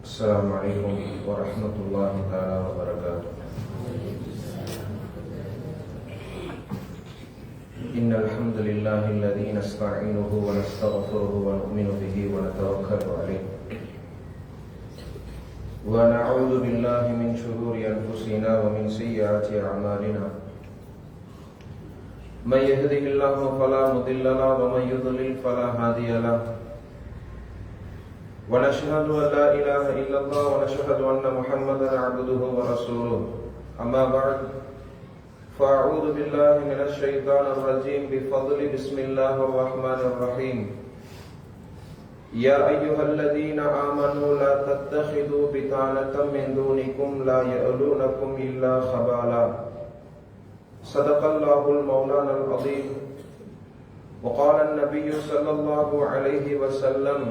السلام عليكم ورحمة الله تعالى وبركاته. إن الحمد لله الذي نستعينه ونستغفره ونؤمن به ونتوكل عليه ونعوذ بالله من شرور أنفسنا ومن سيئات أعمالنا. من يهده الله فلا مضل له ومن يضلل فلا هادي له. ونشهد أن لا إله إلا الله ونشهد أن محمدا عبده ورسوله. أما بعد فأعوذ بالله من الشيطان الرجيم بفضل بسم الله الرحمن الرحيم. يا أيها الذين آمنوا لا تتخذوا بطانة من دونكم لا يألونكم إلا خبالا. صدق الله المولانا العظيم. وقال النبي صلى الله عليه وسلم: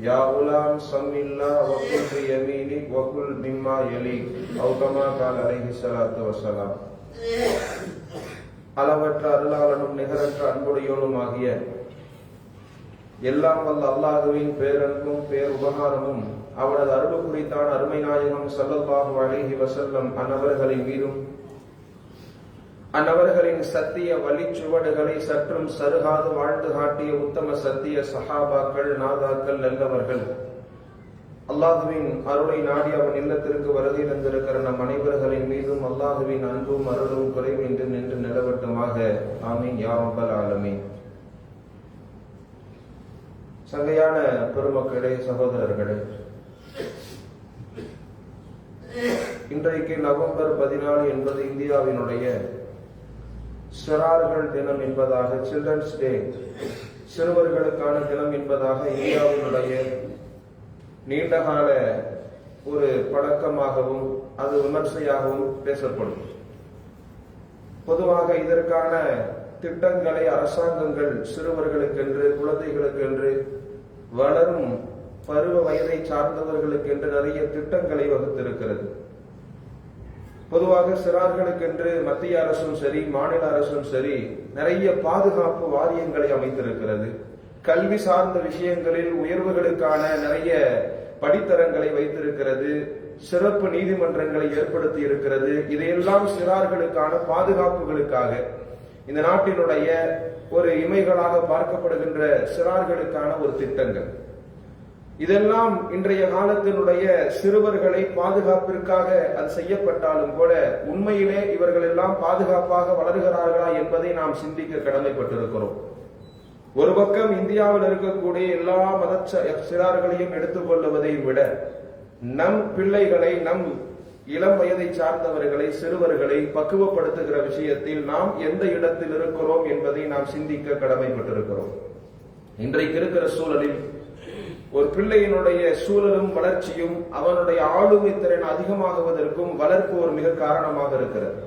يا غلام سم الله وكل بيمينك وكل مما يليك أو كما قال عليه الصلاة والسلام. அளவற்ற அருளாளனும் நிகரற்ற அன்புடையோனுமாகிய எல்லாம் வல்ல அல்லாஹ்வின் பேரன்பும் பேருபகாரமும் அவனது அருள் குறித்தான அருமை நாயகம் ஸல்லல்லாஹு அலைஹி வஸல்லம் அன்னவர்களின் மீதும் அன்னவர்களின் சத்திய வழிச்சுவடுகளை சற்றும் சருகாது வாழ்ந்து காட்டிய உத்தம சத்திய சஹாபாக்கள், நாதாக்கள், நல்லவர்கள், அல்லாஹுவின் அருளை நாடி அவன் இல்லத்திற்கு வருகை தந்திருக்கிற நம் அனைவர்களின் மீதும் அல்லாஹுவின் அன்பும் அருளும் குறைவின்றி நின்று நிலவட்டுமாக. ஆமீன் யா ரப்பல் ஆலமீன். சங்கையான பெருமக்களே, சகோதரர்களே, இன்றைக்கு நவம்பர் 14 என்பது இந்தியாவினுடைய சிறார்கள் தினம் என்பதாக, சில்ட்ரன்ஸ் டே, சிறுவர்களுக்கான தினம் என்பதாக இந்தியாவினுடைய நீண்டகால ஒரு பழக்கமாகவும் அது விமர்சையாகவும் பேசப்படும். பொதுவாக இதற்கான திட்டங்களை அரசாங்கங்கள் சிறுவர்களுக்கென்று, குழந்தைகளுக்கென்று, வளரும் பருவ வயதை சார்ந்தவர்களுக்கென்று நிறைய திட்டங்களை வகுத்திருக்கிறது. பொதுவாக சிறார்களுக்கென்று மத்திய அரசும் சரி, மாநில அரசும் சரி, நிறைய பாதுகாப்பு வாரியங்களை அமைத்திருக்கிறது. கல்வி சார்ந்த விஷயங்களில் உயர்வுகளுக்கான நிறைய படித்தரங்களை வைத்திருக்கிறது. சிறப்பு நீதிமன்றங்களை ஏற்படுத்தி இருக்கிறது. இதையெல்லாம் சிறார்களுக்கான பாதுகாப்புகளுக்காக, இந்த நாட்டினுடைய ஒரு இமைகளாக பார்க்கப்படுகின்ற சிறார்களுக்கான ஒரு திட்டங்கள். இதெல்லாம் இன்றைய காலத்தினுடைய சிறுவர்களை பாதுகாப்பிற்காக அது செய்யப்பட்டாலும் கூட உண்மையிலே இவர்கள் எல்லாம் பாதுகாப்பாக வளர்கிறார்களா என்பதை நாம் சிந்திக்க கடமைப்பட்டிருக்கிறோம். ஒரு பக்கம் இந்தியாவில் இருக்கக்கூடிய எல்லா மத சிறார்களையும் எடுத்துக்கொள்வதை விட நம் பிள்ளைகளை, நம் இளம் வயதை சார்ந்தவர்களை, சிறுவர்களை பக்குவப்படுத்துகிற விஷயத்தில் நாம் எந்த இடத்தில் இருக்கிறோம் என்பதை நாம் சிந்திக்க கடமைப்பட்டிருக்கிறோம். இன்றைக்கு இருக்கிற சூழலில் ஒரு பிள்ளையினுடைய சூழலும் வளர்ச்சியும் அவனுடைய ஆளுமை திறன் அதிகமாகுவதற்கும் வளர்ப்பு ஒரு மிக காரணமாக இருக்கிறது.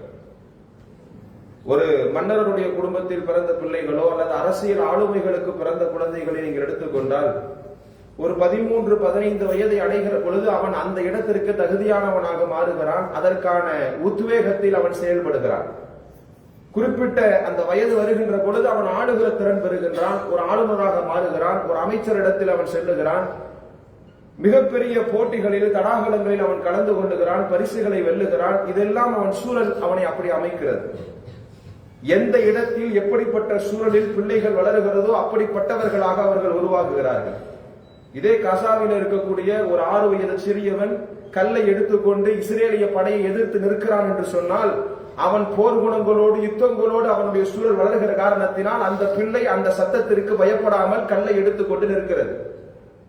ஒரு மன்னருடைய குடும்பத்தில் பிறந்த பிள்ளைகளோ அல்லது அரசியல் ஆளுமைகளுக்கு பிறந்த குழந்தைகளை நீங்கள் எடுத்துக்கொண்டால், ஒரு 13-15 வயதை அடைகிற பொழுது அவன் அந்த இடத்திற்கு தகுதியானவனாக மாறுகிறான். அதற்கான உத்வேகத்தில் அவன் செயல்படுகிறான். குறிப்பிட்ட அந்த வயது வருகின்ற பொழுது அவன் ஆளுகிற திறன் பெறுகின்றான். ஒரு ஆளுநராக மாறுகிறான். ஒரு அமைச்சரிடத்தில் அவன் செல்லுகிறான். மிகப்பெரிய போட்டிகளில், தடாகலங்களில் அவன் கலந்து கொள்ளுகிறான். பரிசுகளை வெல்லுகிறான். இதெல்லாம் அவன் சூழல் அவனை அப்படி அமைக்கிறது. எந்த இடத்தில் எப்படிப்பட்ட சூழலில் பிள்ளைகள் வளருகிறதோ அப்படிப்பட்டவர்களாக அவர்கள் உருவாகுகிறார்கள். இதே காசாவில் இருக்கக்கூடிய ஒரு 6 வயது சிறியவன் கல்லை எடுத்துக்கொண்டு இஸ்ரேலிய படையை எதிர்த்து நிற்கிறான் என்று சொன்னால், அவன் போர் குணங்களோடு, யுத்தங்களோடு அவனுடைய சூழல் வளர்கிற காரணத்தினால் அந்த பிள்ளை அந்த சத்தத்திற்கு பயப்படாமல் கல்லை எடுத்துக்கொண்டு நிற்கிறது.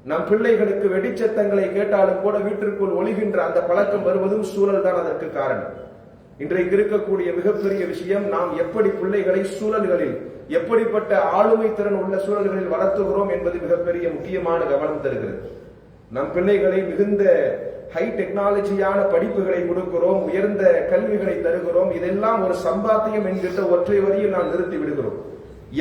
நம் பிள்ளைகளுக்கு வெடிச்சத்தங்களை கேட்டாலும் கூட வீட்டிற்குள் ஒளிகின்ற அந்த பழக்கம் வருவதும் சூழல் தான் அதற்கு காரணம். இன்றைக்கு இருக்கக்கூடிய மிகப்பெரிய விஷயம், நாம் எப்படி பிள்ளைகளை சூழல்களில், எப்படிப்பட்ட ஆளுமை திறன் உள்ள சூழல்களில் வளர்த்துகிறோம் என்பது மிகப்பெரிய முக்கியமான கவனம் தருகிறது. நம் பிள்ளைகளை மிகுந்த ஹை டெக்னாலஜியான படிப்புகளை கொடுக்கிறோம், உயர்ந்த கல்விகளை தருகிறோம். இதெல்லாம் ஒரு சம்பாத்தியம் என்கின்ற ஒற்றை வரியில் நாம் நிறுத்தி விடுகிறோம்.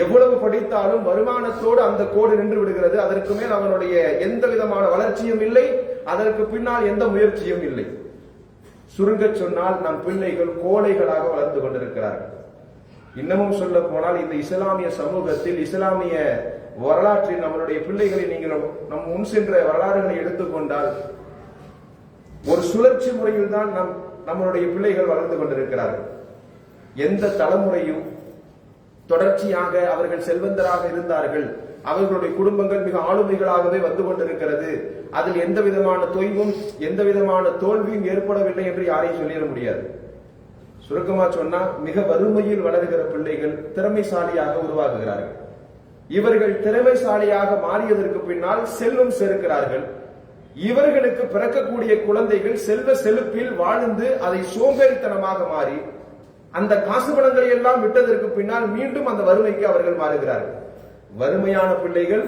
எவ்வளவு படித்தாலும் வருமானத்தோடு அந்த கோடு நின்று விடுகிறது. அதற்கு மேல் அவனுடைய எந்த விதமான வளர்ச்சியும் இல்லை, அதற்கு பின்னால் எந்த முயற்சியும் இல்லை. சுருங்க சொன்னால் நம் பிள்ளைகள் கோழைகளாக வளர்ந்து கொண்டிருக்கிறார்கள். இன்னமும் சொல்ல போனால் இந்த இஸ்லாமிய சமூகத்தில், இஸ்லாமிய வரலாற்றில் நம்மளுடைய பிள்ளைகளை நீங்கள் நம் முன் சென்ற வரலாறுகளை எடுத்துக்கொண்டால் ஒரு சுழற்சி முறையில் தான் நம்மளுடைய பிள்ளைகள் வளர்ந்து கொண்டிருக்கிறார்கள். எந்த தலைமுறையும் தொடர்ச்சியாக அவர்கள் செல்வந்தராக இருந்தார்கள், அவர்களுடைய குடும்பங்கள் மிக ஆளுமைகளாகவே வந்து கொண்டிருக்கிறது, அதில் எந்த விதமான தொய்வும் எந்த விதமான தோல்வியும் ஏற்படவில்லை என்று யாரையும் சொல்லிட முடியாது. சுருக்கமா சொன்னா, மிக வறுமையில் வளர்கிற பிள்ளைகள் திறமைசாலியாக உருவாகுகிறார்கள். இவர்கள் திறமைசாலியாக மாறியதற்கு பின்னால் செல்வம் சேர்க்கிறார்கள். இவர்களுக்கு பிறக்கக்கூடிய குழந்தைகள் செல்வ செழிப்பில் வாழ்ந்து அதை சோம்பேறித்தனமாக மாறி அந்த காசு பணங்களை எல்லாம் விட்டதற்கு பின்னால் மீண்டும் அந்த வறுமைக்கு அவர்கள் மாறுகிறார்கள். வறுமையான பிள்ளைகள்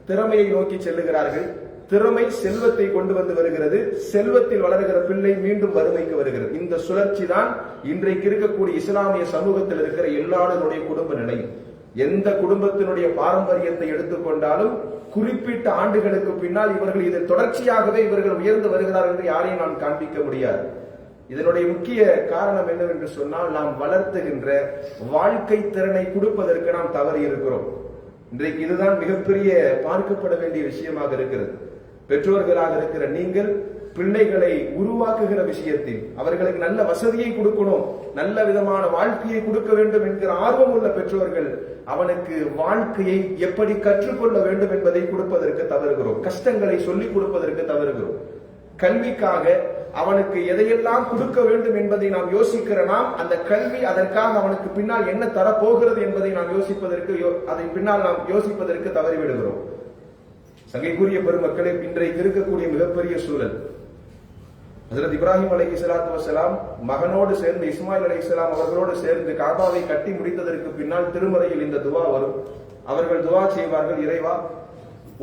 திறமையை நோக்கி செல்லுகிறார்கள். திறமை செல்வத்தை கொண்டு வந்து வருகிறது. செல்வத்தில் வளர்கிற பிள்ளை மீண்டும் வறுமைக்கு வருகிறது. இந்த சுழற்சி தான் இன்றைக்கு இருக்கக்கூடிய இஸ்லாமிய சமூகத்தில் இருக்கிற எல்லாருடைய குடும்ப நிலையும். எந்த குடும்பத்தினுடைய பாரம்பரியத்தை எடுத்துக்கொண்டாலும் குறிப்பிட்ட ஆண்டுகளுக்கு பின்னால் இவர்கள் இதில் தொடர்ச்சியாகவே இவர்கள் உயர்ந்து வருகிறார்கள் என்று யாரையும் நாம் காண்பிக்க முடியாது. இதனுடைய முக்கிய காரணம் என்னவென்று சொன்னால், நாம் வளர்த்துகின்ற வாழ்க்கை திறனை கொடுப்பதற்கு நாம் தவறி இருக்கிறோம். இன்றைக்கு இதுதான் மிகப்பெரிய பார்க்கப்பட வேண்டிய விஷயமாக இருக்கிறது. பெற்றோர்களாக இருக்கிற நீங்கள் பிள்ளைகளை உருவாக்குகிற விஷயத்தில் அவர்களுக்கு நல்ல வசதியை கொடுக்கணும், நல்ல விதமான வாழ்க்கையை கொடுக்க வேண்டும் என்கிற ஆர்வம் உள்ள பெற்றோர்கள் அவனுக்கு வாழ்க்கையை எப்படி கற்றுக்கொள்ள வேண்டும் என்பதை கொடுப்பதற்கு தவறுகிறோம். கஷ்டங்களை சொல்லிக் கொடுப்பதற்கு தவறுகிறோம். கல்விக்காக அவனுக்கு எதையெல்லாம் கொடுக்க வேண்டும் என்பதை நாம் யோசிக்கிற நாம், அந்த கல்வி அதற்காக அவனுக்கு பின்னால் என்ன தரப்போகிறது என்பதை நாம் யோசிப்பதற்கு அதை பின்னால் நாம் யோசிப்பதற்கு தவறிவிடுகிறோம். சங்கைக்குரிய பெருமக்களே, இன்றைக்கு இருக்கக்கூடிய மிகப்பெரிய சூழல், ஹஜ்ரத் இப்ராஹிம் அலைஹிஸ்ஸலாத்து வஸ்ஸலாம் மகனோடு சேர்ந்து இஸ்மாயில் அலைஹிஸ்ஸலாம் அவர்களோடு சேர்ந்து காபாவை கட்டி முடித்ததற்கு பின்னால் திருமறையில் இந்த துவா வரும். அவர்கள் துவா செய்வார்கள், இறைவா,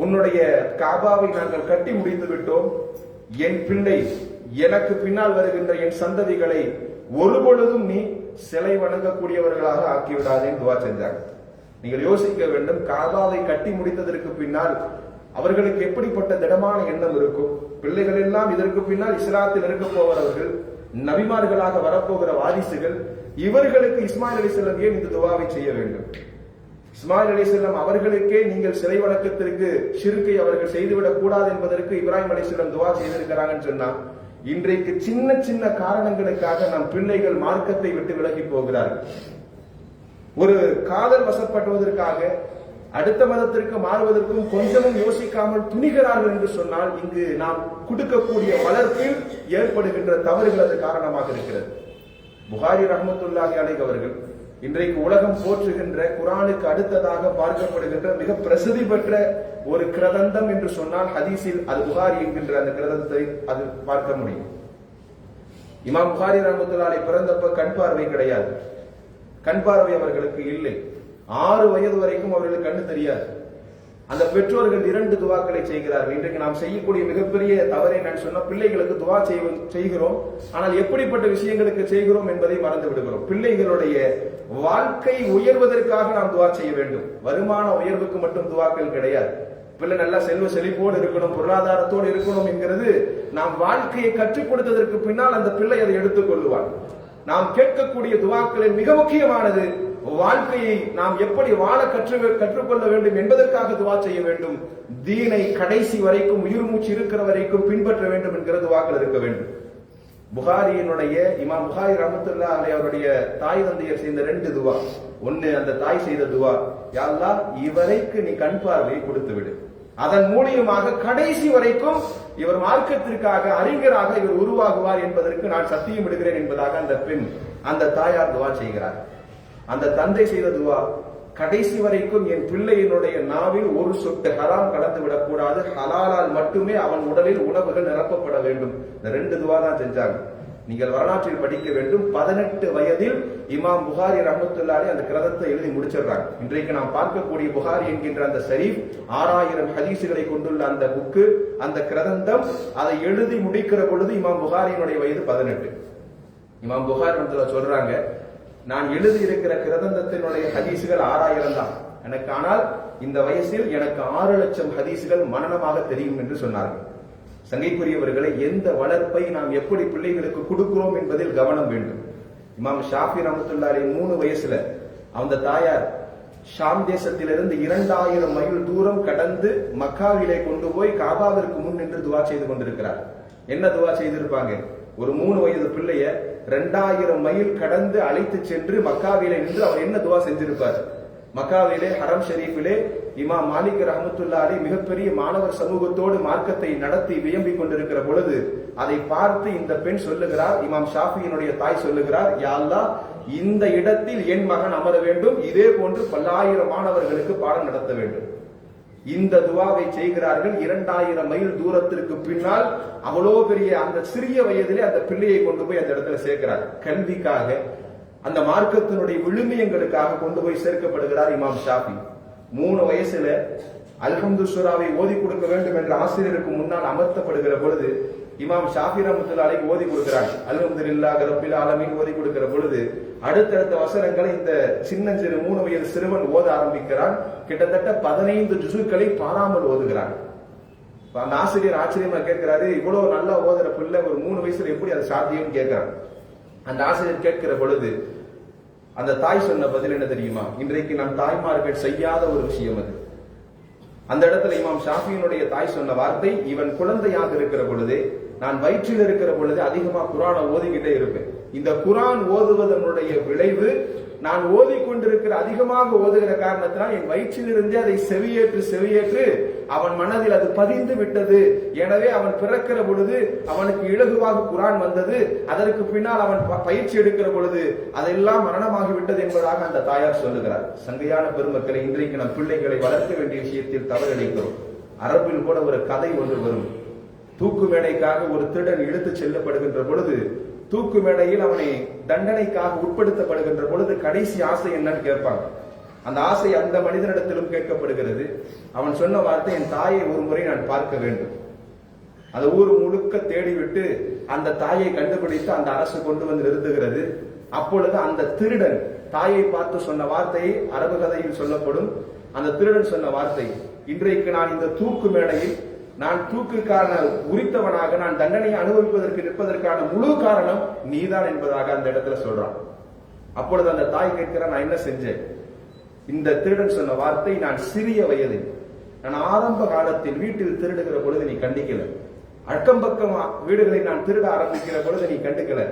உன்னுடைய காபாவை நாங்கள் கட்டி முடித்து விட்டோம், என் பிள்ளை எனக்கு பின்னால் வருகின்ற என் சந்ததிகளை ஒருபொழுதும் நீ சிலை வணங்கக்கூடியவர்களாக ஆக்கிவிடாதேன்னு துவா செஞ்சாங்க. நீங்கள் யோசிக்க வேண்டும், காபாவை கட்டி முடித்ததற்கு பின்னால் அவர்களுக்கு எப்படிப்பட்ட திடமான எண்ணம் இருக்கும். பிள்ளைகள் எல்லாம் இதற்கு பின்னால் இஸ்லாத்தில் இருக்க போகிறவர்கள், நபிமார்களாக வரப்போகிற வாரிசுகள், இவர்களுக்கு இஸ்மாயில் அலைஹிஸ்ஸலாம் ஏன் இந்த துவாவை செய்ய வேண்டும்? இஸ்மாயில் அலைஹிஸ்ஸலாம் அவர்களுக்கே நீங்கள் சிலை வணக்கத்திற்கு ஷிர்கை அவர்கள் செய்துவிடக் கூடாது என்பதற்கு இப்ராஹிம் அலைஹிஸ்ஸலாம் துவா செய்திருக்கிறாங்கன்னு சொன்னா, இன்றைக்கு சின்ன சின்ன காரணங்களுக்காக நம் பிள்ளைகள் மார்க்கத்தை விட்டு விலகி போகிறார்கள். ஒரு காதல் வசப்படுவதற்காக அடுத்த மதத்திற்கு மாறுவதற்கும் கொஞ்சமும் யோசிக்காமல் துணிகிறார்கள் என்று சொன்னால், இங்கு நாம் கொடுக்கக்கூடிய வளர்ப்பில் ஏற்படுகின்ற தவறுகள் அது காரணமாக இருக்கிறது. புகாரி ரஹ்மத்துல்லாஹி அலைஹி அவர்கள் இன்றைக்கு உலகம் போற்றுகின்ற குர்ஆனுக்கு அடுத்ததாக பார்க்கப்படுகின்ற மிக பிரசித்தி பெற்ற ஒரு கிரந்தம் என்று சொன்னால் ஹதீஸில் அது புகாரி என்கின்ற அந்த கிரந்தத்தை அது பார்க்க முடியும். இமாம் புகாரி ரஹ்மத்துல்லாஹி அலைஹி பிறந்தப்ப கண் பார்வை கிடையாது. கண் பார்வை அவர்களுக்கு இல்லை. 6 வயது வரைக்கும் அவர்களுக்கு கண்ணு தெரியாது. அந்த பெற்றோர்கள் 2 துவாக்களை செய்கிறார்கள். இன்றைக்கு நாம் செய்யக்கூடிய மிகப்பெரிய தவறை நான் சொன்ன, பிள்ளைகளுக்கு துவா செய்கிறோம், ஆனால் எப்படிப்பட்ட விஷயங்களுக்கு செய்கிறோம் என்பதை மறந்து விடுகிறோம். பிள்ளைகளுடைய வாழ்க்கை உயர்வதற்காக நாம் துவா செய்ய வேண்டும். வருமான உயர்வுக்கு மட்டும் துவாக்கள் கிடையாது. பிள்ளை நல்லா செல்வ செழிப்போடு இருக்கணும், பொருளாதாரத்தோடு இருக்கணும் என்கிறது நாம் வாழ்க்கையை கற்றுக் கொடுத்ததற்கு பின்னால் அந்த பிள்ளை அதை எடுத்துக் கொள்ளுவார். நாம் கேட்கக்கூடிய துவாக்களில் மிக முக்கியமானது வாழ்க்கையை நாம் எப்படி வாழ கற்றுக்கொள்ள வேண்டும் என்பதற்காக துவா செய்ய வேண்டும். தீனை கடைசி வரைக்கும் உயிர் மூச்சு இருக்கிற வரைக்கும் பின்பற்ற வேண்டும் என்கிற துவாக்கள் இருக்க வேண்டும். புகாரியினுடைய இமாம் புகாரி ரஹ்மத்துல்லாஹி அலைஹி அவருடைய தாய் தந்தையர் செய்த 2 துவா. ஒன்னு, அந்த தாய் செய்த துவா, யா அல்லாஹ், இவரைக்கு நீ கண் பார்வையை கொடுத்து விடு, அதன் மூலியமாக கடைசி வரைக்கும் இவர் மார்க்கத்திற்காக அறிஞராக இவர் உருவாகுவார் என்பதற்கு நான் சத்தியம் விடுகிறேன் என்பதாக அந்த பெண், அந்த தாயார் துவா செய்கிறார். அந்த தந்தை செய்த துவா, கடைசி வரைக்கும் என் பிள்ளையினுடைய நாவில் ஒரு சொட்டு ஹராம் கலந்து விடக்கூடாது, ஹலாலால் மட்டுமே அவன் உடலில் உணவுகள் நிரப்பப்பட வேண்டும். இந்த 2 துவா தான் செஞ்சாங்க. நீங்கள் வரலாற்றில் படிக்க வேண்டும். 18 வயதில் இமாம் புகாரி ரஹ்மத்துல்லாஹி அலைஹி அந்த கிரந்தத்தை எழுதி முடிச்சிடுறாங்க. இன்றைக்கு நாம் பார்க்கக்கூடிய புகாரி என்கின்ற அந்த ஷரீஃப் 6000 ஹதீசுகளை கொண்டுள்ள அந்த புக்கு, அந்த கிரந்தம், அதை எழுதி முடிக்கிற பொழுது இமாம் புகாரியினுடைய வயது 18. இமாம் புகாரி ரஹ்மத்துல்லாஹி சொல்றாங்க, நான் எழுதி இருக்கிற கிரந்தத்தினுடைய ஹதீசுகள் 6000 தான் எனக்கு, ஆனால் இந்த வயசில் எனக்கு 6 லட்சம் ஹதீசுகள் மனனமாக தெரியும் என்று சொன்னார்கள். சங்கைக்குரியவர்களை, எந்த வளர்ப்பை நாம் எப்படி பிள்ளைகளுக்கு கொடுக்கிறோம் என்பதில் கவனம் வேண்டும். இமாம் ஷாஃபி ரஹ்மத்துல்லாஹி அலைஹி 3 வயசுல அந்த தாயார் ஷாம் தேசத்திலிருந்து 2000 மைல் தூரம் கடந்து மக்காவிலே கொண்டு போய் காபாவிற்கு முன் நின்று துவா செய்து கொண்டிருக்கிறார். என்ன துவா செய்திருப்பாங்க? ஒரு 3 வயது பிள்ளைய 2000 மைல் கடந்து அழைத்து சென்று மக்காவிலே நின்று அவர் என்ன துவா செஞ்சிருப்பார்? மக்காவிலே ஹரம் ஷெரீஃபிலே இமாம் மாலிக் ரஹ்மத்துல்லாஹி அலைஹி மிகப்பெரிய மாணவர் சமூகத்தோடு மார்க்கத்தை நடத்தி வியம்பிக் கொண்டிருக்கிற பொழுது அதை பார்த்து இந்த பெண் சொல்லுகிறார், இமாம் ஷாஃபியினுடைய தாய் சொல்லுகிறார், யா அல்லாஹ், இந்த இடத்தில் என் மகன் அமர வேண்டும், இதே போன்று பல்லாயிரம் மாணவர்களுக்கு பாடம் நடத்த வேண்டும். இந்த துவாவை செய்கிறார்கள். 2000 மைல் தூரத்திற்கு பின்னால் அவ்வளோ பெரிய அந்த சிறிய வயதிலே அந்த பிள்ளையை கொண்டு போய் அந்த இடத்துல சேர்க்கிறார். கல்விக்காக, அந்த மார்க்கத்தினுடைய விழுமியங்களுக்காக கொண்டு போய் சேர்க்கப்படுகிறார் இமாம் ஷாஃபி. 3 வயசுல அல்ஹம்து சூராவை ஓதி கொடுக்க வேண்டும் என்ற ஆசிரியருக்கு முன்னால் அமர்த்தப்படுகிற பொழுது இமாம் ஷாஃபி ரஹ்மத்துல்லாஹி அலைஹி ஓதி கொடுக்கிறார். அல்ஹம்துலில்லாஹி ரப்பில் ஆலமீன் ஓதி கொடுக்கிற பொழுது அடுத்தடுத்த வசனங்களை இந்த சின்னஞ்சிறு 3 வயது சிறுவன் ஓத ஆரம்பிக்கிறான். கிட்டத்தட்ட 15 ஜுசுக்களை பாராமல் ஓதுகிறான். அந்த ஆசிரியர் ஆச்சரியமா கேட்கிறாரு, இவ்வளவு நல்லா ஓதுற பிள்ளை ஒரு 3 வயசுல எப்படி அது சாத்தியம் கேட்கிறான். அந்த ஆசிரியர் கேட்கிற பொழுது அந்த தாய் சொன்ன பதில் என்ன தெரியுமா? இன்றைக்கு நம் தாய்மார்கள் செய்யாத ஒரு விஷயம் அது. அந்த இடத்துல இமாம் ஷாஃபியினுடைய தாய் சொன்ன வார்த்தை, இவன் குழந்தையாக இருக்கிற பொழுதே, நான் வயிற்றில் இருக்கிற பொழுது அதிகமா குர்ஆனை ஓதிக்கிட்டே இருப்பேன். இந்த குர்ஆன் ஓதுவதனுடைய விளைவு, நான் ஓதிக்கொண்டிருக்கிற அதிகமாக ஓதுகிற காரணத்தினால் என் வயிற்றிலிருந்தே அதை செவியேற்று அவன் மனதில் அது பதிந்து விட்டது. எனவே அவன் பிறக்கிற பொழுது அவனுக்கு இலகுவாக குர்ஆன் வந்தது. அதற்கு பின்னால் அவன் பயிற்சி எடுக்கிற பொழுது அதெல்லாம் மரணமாகிவிட்டது என்பதாக அந்த தாயார் சொல்லுகிறார். சங்கையான பெருமக்களை, இன்றைக்கு நம் பிள்ளைகளை வளர்க்க வேண்டிய விஷயத்தில் தவறளிக்கிறோம். அரபில் கூட ஒரு கதை ஒன்று வரும். தூக்கு மேடைக்காக ஒரு திருடன் இழுத்து செல்லப்படுகின்ற பொழுது, தூக்கு மேடையில் அவனை தண்டனைக்காக உட்படுத்தப்படுகின்ற பொழுது கடைசி ஆசை என்னன்னு கேட்பாங்க. அந்த ஆசை அந்த மனிதனிடத்திலும் கேட்கப்படுகிறது. அவன் சொன்ன வார்த்தை, என் தாயை ஒரு முறை நான் பார்க்க வேண்டும். அந்த ஊர் முழுக்க தேடிவிட்டு அந்த தாயை கண்டுபிடித்து அந்த அரசு கொண்டு வந்து நிறுத்துகிறது. அப்பொழுது அந்த திருடன் தாயை பார்த்து சொன்ன வார்த்தையை அரபு கதையில் சொல்லப்படும். அந்த திருடன் சொன்ன வார்த்தை, இன்றைக்கு நான் இந்த தூக்கு மேடையில் நான் தூக்குக்கான உரித்தவனாக நான் தண்டனையை அனுபவிப்பதற்கு நிற்பதற்கான முழு காரணம் நீதான் என்பதாக அந்த இடத்துல சொல்றான். அப்பொழுது அந்த தாய் கேட்கிறான், நான் என்ன செஞ்சேன்? இந்த திருடன் சொன்ன வார்த்தை, நான் சிறிய வயதில், நான் ஆரம்ப காலத்தில் வீட்டில் திருடுகிற பொழுது நீ கண்டிக்கல, அக்கம் பக்கம் வீடுகளை நான் திருட ஆரம்பிக்கிற பொழுது நீ கண்டுக்கல,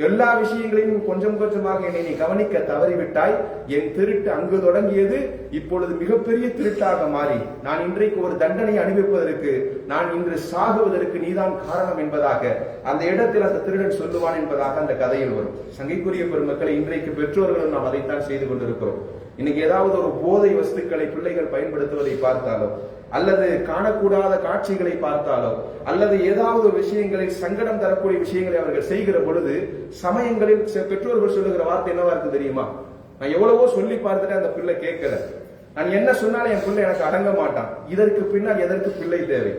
எல்லா விஷயங்களையும் கொஞ்சம் கொஞ்சமாக என்னை நீ கவனிக்க தவறிவிட்டாய். என் திருட்டு அங்கு தொடங்கியது, இப்பொழுது மிகப்பெரிய திருட்டாக மாறி நான் இன்றைக்கு ஒரு தண்டனை அனுபவிப்பதற்கு, நான் இன்று சாகுவதற்கு நீதான் காரணம் என்பதாக அந்த இடத்தில் அந்த திருடன் சொல்லுவான் என்பதாக அந்த கதையில் வரும். சங்கைக்குரிய பெருமக்களை, இன்றைக்கு பெற்றோர்களும் நாம் அதைத்தான் செய்து கொண்டிருக்கிறோம். இன்னைக்கு ஏதாவது ஒரு போதை வஸ்துக்களை பிள்ளைகள் பயன்படுத்துவதை பார்த்தாலோ, அல்லது காணக்கூடாத காட்சிகளை பார்த்தாலோ, அல்லது ஏதாவது ஒரு விஷயங்களில் சங்கடம் தரக்கூடிய விஷயங்களை அவர்கள் செய்கிற பொழுது சமயங்களில் பெற்றோர்கள் சொல்லுகிற வார்த்தை என்னவா இருக்கு தெரியுமா? நான் எவ்வளவோ சொல்லி பார்த்துட்டு அந்த பிள்ளை கேட்கல, நான் என்ன சொன்னாலும் என் பிள்ளை எனக்கு அடங்க மாட்டான், இதற்கு பின்னால் எதற்கு பிள்ளை தேவை?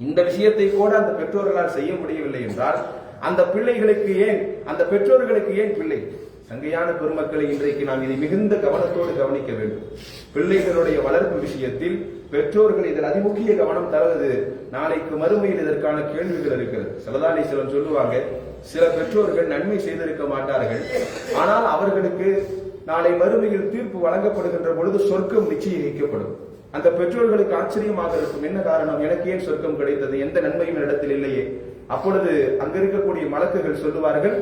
இந்த விஷயத்தை கூட அந்த பெற்றோர்களால் செய்ய முடியவில்லை என்றால் அந்த பிள்ளைகளுக்கு ஏன், அந்த பெற்றோர்களுக்கு ஏன் பிள்ளை? சங்கையான பெருமக்களை, இன்றைக்கு நாம் இதை மிகுந்த கவனத்தோடு கவனிக்க வேண்டும். பிள்ளைகளுடைய வளர்ப்பு விஷயத்தில் பெற்றோர்கள் இதில் அதிமுக்கிய கவனம் தருவது, நாளைக்கு மறுமையில் இதற்கான கேள்விகள் இருக்கிறது. ஸல்லல்லாஹு அலைஹி வஸல்லம் சொல்லுவாங்க, சில பெற்றோர்கள் நன்மை செய்திருக்க மாட்டார்கள், ஆனால் அவர்களுக்கு நாளை மறுமையில் தீர்ப்பு வழங்கப்படுகின்ற பொழுது சொர்க்கம் நிச்சயிக்கப்படும். அந்த பெற்றோர்களுக்கு ஆச்சரியமாக இருக்கும், என்ன காரணம், எனக்கு ஏன் சொர்க்கம் கிடைத்தது, எந்த நன்மையும் இடத்தில் இல்லையே. அப்பொழுது அங்க இருக்கக்கூடிய மலக்குகள் சொல்லுவார்கள்,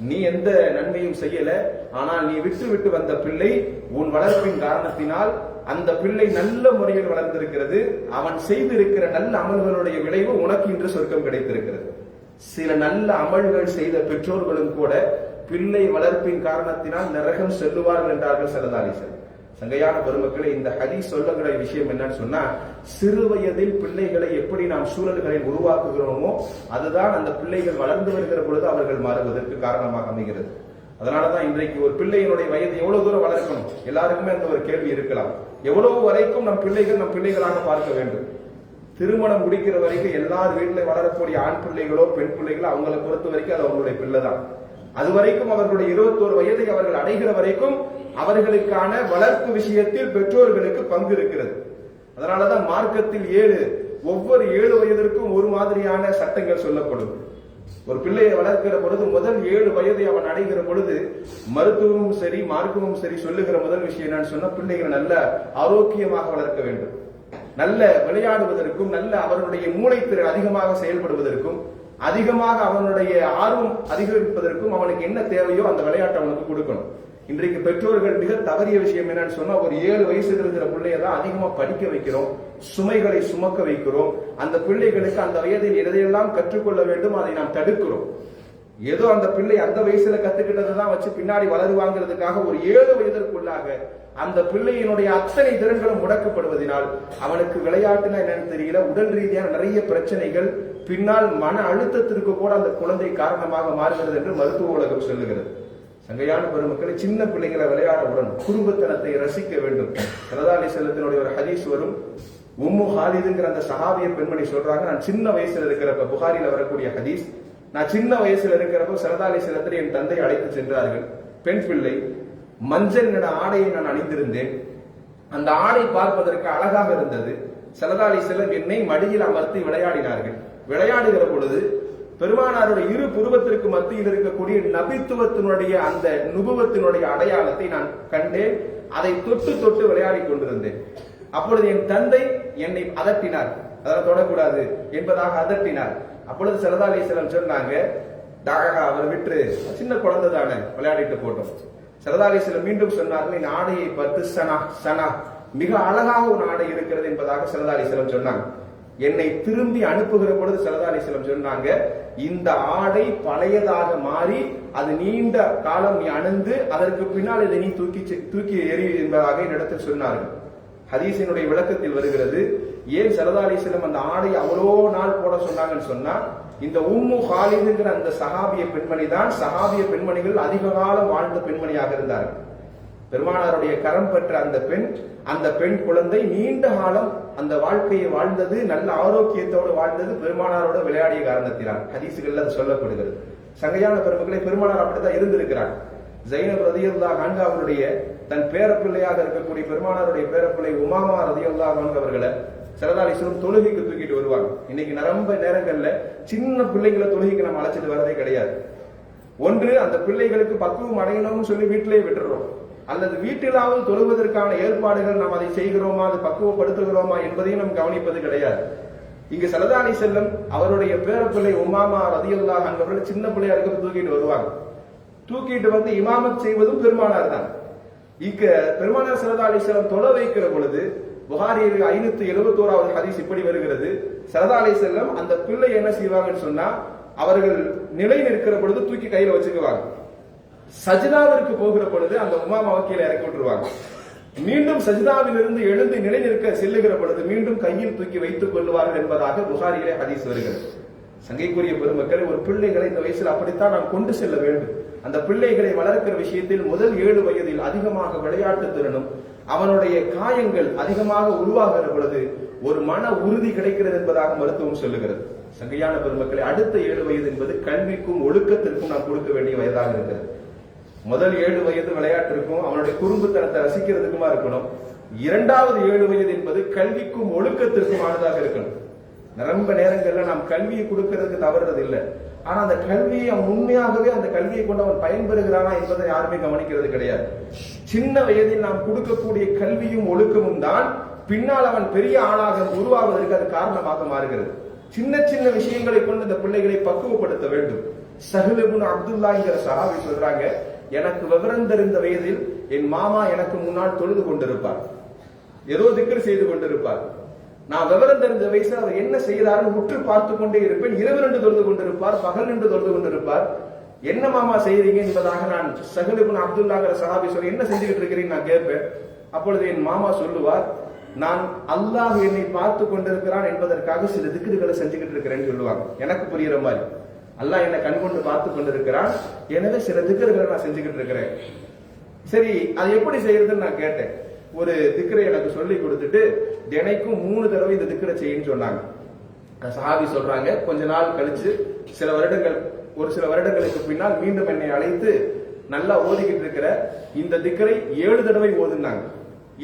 நீ எந்த நன்மையும் செய்யல, ஆனால் நீ விட்டு வந்த பிள்ளை உன் வளர்ப்பின் காரணத்தினால் அந்த பிள்ளை நல்ல முறையில் வளர்ந்திருக்கிறது, அவன் செய்திருக்கிற நல்ல அமல்களுடைய விளைவு உனக்கு இன்று சொர்க்கம் கிடைத்திருக்கிறது. சில நல்ல அமல்கள் செய்த பெற்றோர்களும் கூட பிள்ளை வளர்ப்பின் காரணத்தினால் நரகம் செல்லுவார்கள் என்றார்கள் ஸல்லல்லாஹு அலைஹி வஸல்லம். சங்கையான பெருமக்களை, இந்த ஹதீஸ் சொல்லுகிற விஷயம் என்னன்னு சொன்னா, சிறு வயதில் பிள்ளைகளை எப்படி நாம் சூழல்களை உருவாக்குகிறோமோ அதுதான் அந்த பிள்ளைகள் வளர்ந்து வருகிற பொழுது அவர்கள் மாறுவதற்கு காரணமாக அமைகிறது. அதனாலதான் இன்றைக்கு ஒரு பிள்ளையினுடைய வயது எவ்வளவு தூரம் வளர்க்கணும், எல்லாருக்குமே அந்த ஒரு கேள்வி இருக்கலாம். எவ்வளவு வரைக்கும் நம் பிள்ளைகள் நம் பிள்ளைகளாக பார்க்க வேண்டும்? திருமணம் முடிக்கிற வரைக்கும் எல்லார் வீட்டில் வளரக்கூடிய ஆண் பிள்ளைகளோ பெண் பிள்ளைகளோ அவங்களை பொறுத்த வரைக்கும் அது அவங்களுடைய பிள்ளை தான். அது வரைக்கும் அவர்களுடைய 21 வயதை அவர்கள் அடைகிற வரைக்கும் அவர்களுக்கான வளர்ப்பு விஷயத்தில் பெற்றோர்களுக்கு பங்கு இருக்கிறது. அதனாலதான் மார்க்கத்தில் ஒவ்வொரு 7 வயதிற்கும் ஒரு மாதிரியான சட்டங்கள் சொல்லப்படும். ஒரு பிள்ளையை வளர்க்கிற பொழுது முதல் 7 வயதை அவன் அடைகிற பொழுது மருத்துவமும் சரி மார்க்கமும் சரி சொல்லுகிற முதல் விஷயம் என்னன்னு சொன்னா, பிள்ளைகளை நல்ல ஆரோக்கியமாக வளர்க்க வேண்டும். நல்ல விளையாடுவதற்கும் நல்ல அவனுடைய மூளைத்திறன் அதிகமாக செயல்படுவதற்கும் அதிகமாக அவனுடைய ஆர்வம் அதிகரிப்பதற்கும் அவனுக்கு என்ன தேவையோ அந்த விளையாட்டை அவனுக்கு கொடுக்கணும். இன்றைக்கு பெற்றோர்கள் மிக தவறிய விஷயம் என்னன்னு சொன்னா, ஒரு 7 வயசுல இருக்கிற பிள்ளையதான் அதிகமா படிக்க வைக்கிறோம், சுமைகளை சுமக்க வைக்கிறோம். அந்த பிள்ளைகளுக்கு அந்த வயதில் எதையெல்லாம் கற்றுக்கொள்ள வேண்டும் அதை நாம் தடுக்கிறோம். ஏதோ அந்த பிள்ளை அந்த வயசுல கத்துக்கிட்டதான் வச்சு பின்னாடி வளருவாங்கிறதுக்காக ஒரு 7 வயதிற்குள்ளாக அந்த பிள்ளையினுடைய அத்தனை திறன்களும் முடக்கப்படுவதனால் அவனுக்கு விளையாட்டுனா என்னன்னு தெரியல, உடல் ரீதியான நிறைய பிரச்சனைகள், பின்னால் மன அழுத்தத்திற்கு கூட அந்த குழந்தை காரணமாக மாறுகிறது என்று மருத்துவ உலகம் சொல்லுகிறது. சங்கையான பெருமக்களை, சின்ன பிள்ளைகளை விளையாடவுடன் குடும்பத்தனத்தை ரசிக்க வேண்டும். ஸல்லல்லாஹு அலைஹி வஸல்லத்தினுடைய ஒரு ஹதீஸ் வரும். உம்மு ஹாலிதுங்கிற அந்த சஹாபிய பெண்மணி சொல்றாங்க, நான் சின்ன வயசுல இருக்கிறப்ப, புகாரில வரக்கூடிய ஹதீஸ், நான் சின்ன வயசுல இருக்கிறப்ப ஸல்லல்லாஹு அலைஹி வஸல்லம் என் தந்தை அழைத்து சென்றார்கள். பெண் பிள்ளை, மஞ்சள் நிற ஆடையை நான் அணிந்திருந்தேன். அந்த ஆடை பார்ப்பதற்கு அழகாக இருந்தது. ஸல்லல்லாஹு அலைஹி வஸல்லம் என்னை மடியில் அமர்த்தி விளையாடினார்கள். விளையாடுகிற பொழுது பெருமானாருடைய இரு புருவத்திற்கு மத்தியில் இருக்கக்கூடிய நபித்துவத்தினுடைய அந்த நுபுவத்தினுடைய அடையாளத்தை நான் கண்டேன். அதை தொட்டு தொட்டு விளையாடி கொண்டிருந்தேன். அப்பொழுது என் தந்தை என்னை அதட்டினார், அதெல்லாம் தொடக்கூடாது என்பதாக அதட்டினார். அப்பொழுது ஸல்லல்லாஹு அலைஹி வஸல்லம் சொன்னாங்க, அவர் விட்டு சின்ன குழந்தை தானே, விளையாடிட்டு போட்டோம். ஸல்லல்லாஹு அலைஹி வஸல்லம் மீண்டும் சொன்னார்கள், என் ஆடையை பார்த்து சனா சனா, மிக அழகாக ஒரு ஆடை இருக்கிறது என்பதாக ஸல்லல்லாஹு அலைஹி வஸல்லம் சொன்னாங்க. என்னை திரும்பி அனுப்புகிற பொழுது ஸல்லல்லாஹு அலைஹி வஸல்லம் சொன்னாங்க, இந்த ஆடை பழையதாக மாறி அது நீண்ட காலம் நீ அணிந்து அதற்கு பின்னால் இதை நீ தூக்கி எறி என்பதாக என்னிடத்தில் சொன்னார்கள். ஹதீஸினுடைய விளக்கத்தில் வருகிறது, ஏன் ஸல்லல்லாஹு அலைஹி வஸல்லம் அந்த ஆடை அவ்வளோ நாள் போட சொன்னாங்கன்னு சொன்னா, இந்த உம்மு ஹாலிதுங்கிற அந்த சஹாபிய பெண்மணி தான் சஹாபிய பெண்மணிகள் அதிக காலம் வாழ்ந்த பெண்மணியாக இருந்தார்கள். பெருமானாருடைய கரம் பெற்ற அந்த பெண் குழந்தை நீண்ட காலம் அந்த வாழ்க்கையை வாழ்ந்தது, நல்ல ஆரோக்கியத்தோடு வாழ்ந்தது பெருமானாரோட விளையாடிய காரணத்தினால். ஹதீசுகள்ல அது சொல்லப்படுகிறது. சங்கையான பெருமக்களை, பெருமானார் அப்படித்தான் இருந்திருக்கிறார். ஜைனப் ரலியல்லாஹு அன்ஹா அவருடைய தன் பேரப்பிள்ளையாக இருக்கக்கூடிய பெருமானாருடைய பேரப்பிள்ளை உமாமா ரலியல்லாஹு அன்ஹா அவர்களை ஸல்லல்லாஹு அலைஹி வஸல்லம் தொழுகைக்கு தூக்கிட்டு வருவாங்க. இன்னைக்கு ரொம்ப நேரங்கள்ல சின்ன பிள்ளைகளை தொழுகைக்கு நம்ம அழைச்சிட்டு வரதே கிடையாது. ஒன்று, அந்த பிள்ளைகளுக்கு பக்குவம் அடையணும்னு சொல்லி வீட்டிலேயே விட்டுறோம், அல்லது வீட்டிலாவது தொழுவதற்கான ஏற்பாடுகள் நாம் அதை செய்கிறோமா, அதை பக்குவப்படுத்துகிறோமா என்பதையும் நாம் கவனிப்பது கிடையாது. இங்கு ஸல்லல்லாஹு அலைஹி வஸல்லம் அவருடைய பேரப்பிள்ளை உமாமா ரலியல்லாஹு அன்ஹா அவர்கள் சின்ன பிள்ளையா இருக்க தூக்கிட்டு வருவாங்க. தூக்கிட்டு வந்து இமாமத் செய்வதும் பெருமானார் தான். இங்க பெருமானார் ஸல்லல்லாஹு அலைஹி வஸல்லம் தொழ வைக்கிற பொழுது புகாரியில் 571வது ஹதீஸ் இப்படி வருகிறது, ஸல்லல்லாஹு அலைஹி வஸல்லம் அந்த பிள்ளை என்ன செய்வாங்கன்னு சொன்னா, அவர்கள் நிலை நிற்கிற பொழுது தூக்கி கையில வச்சுக்குவாங்க. சஜிதாவிற்கு போகிற பொழுது அந்த உமாமாவை கீழே இறக்கி விட்டுருவாங்க. மீண்டும் சஜிதாவிலிருந்து எழுந்து நிலை நிற்க செல்லுகிற பொழுது மீண்டும் கையில் தூக்கி வைத்துக் கொள்வார்கள் என்பதாக புகாரியிலே ஹதீஸ் வருகிறது. சங்கைக்குரிய பெருமக்களை, ஒரு பிள்ளைகளை இந்த வயசில் அப்படித்தான் நாம் கொண்டு செல்ல வேண்டும். அந்த பிள்ளைகளை வளர்க்கிற விஷயத்தில் முதல் 7 வயதில் அதிகமாக விளையாட்டு திறனும் அவனுடைய காயங்கள் அதிகமாக உருவாகிற பொழுது ஒரு மன உறுதி கிடைக்கிறது என்பதாக மருத்துவம் சொல்லுகிறது. சங்கையான பெருமக்களை, அடுத்த 7 வயது என்பது கல்விக்கும் ஒழுக்கத்திற்கும் நாம் கொடுக்க வேண்டிய வயதாக இருக்கிறது. முதல் 7 வயது விளையாட்டிற்கும் அவனுடைய குறும்புத்தனத்தை ரசிக்கிறதுக்குமா இருக்கணும். 2வது 7 வயது என்பது கல்விக்கும் ஒழுக்கத்திற்குமானதாக இருக்கணும். ரொம்ப நேரங்கள்ல நாம் கல்வியை கொடுக்கறதுக்கு தவறுறது இல்லை, ஆனா அந்த கல்வியை அவன் உண்மையாகவே அந்த கல்வியை கொண்டு அவன் பயன்பெறுகிறானா என்பதை யாருமே கவனிக்கிறது கிடையாது. சின்ன வயதில் நாம் கொடுக்கக்கூடிய கல்வியும் ஒழுக்கமும் தான் பின்னால் அவன் பெரிய ஆளாக உருவாவதற்கு அது காரணமாக மாறுகிறது. சின்ன சின்ன விஷயங்களை கொண்டு இந்த பிள்ளைகளை பக்குவப்படுத்த வேண்டும். சஹல் இப்னு அப்துல்லாஹ்ங்கிற சஹாபி சொல்றாங்க, எனக்கு விவரம் தெரிந்த வயதில் என் மாமா எனக்கு முன்னால் தொழுது கொண்டிருப்பார், ஏதோ திக்ர் செய்து கொண்டிருப்பார். நான் விவரம் தெரிஞ்ச வயசுல அவர் என்ன செய்யறாருன்னு உற்று பார்த்து கொண்டே இருப்பேன். இரவு நின்று தொழுது கொண்டிருப்பார், பகல் நின்று தொழுது கொண்டிருப்பார். என்ன மாமா செய்யறீங்க என்பதாக நான் சஹல் இப்னு அப்துல்லாஹ்ங்கிற சஹாபி சொல்ல, என்ன செஞ்சுக்கிட்டு இருக்கிறீங்க நான் கேட்பேன். அப்பொழுது என் மாமா சொல்லுவார், நான் அல்லாஹ் என்னை பார்த்து கொண்டிருக்கிறான் என்பதற்காக சில திக்ருகளை செஞ்சுக்கிட்டு இருக்கிறேன்னு சொல்லுவாங்க. எனக்கு புரியுற மாதிரி, அல்லாஹ் என்னை கண்கொண்டு பார்த்து கொண்டிருக்கிறான், எனவே சில திக்ருகளை நான் செஞ்சுக்கிட்டு இருக்கிறேன். சரி, அது எப்படி செய்யறதுன்னு நான் கேட்டேன். ஒரு திக்ரை எனக்கு சொல்லி கொடுத்துட்டு தினைக்கும் 3 தடவை இந்த திக்ரை செய்யுன்னு சொன்னாங்க. சஹாபி சொல்றாங்க, கொஞ்ச நாள் கழிச்சு ஒரு சில வருடங்களுக்கு பின்னால் மீண்டும் என்னை அழைத்து நல்லா ஓதிக்கிட்டு இருக்கிற இந்த திக்ரை 7 தடவை ஓதுனாங்க.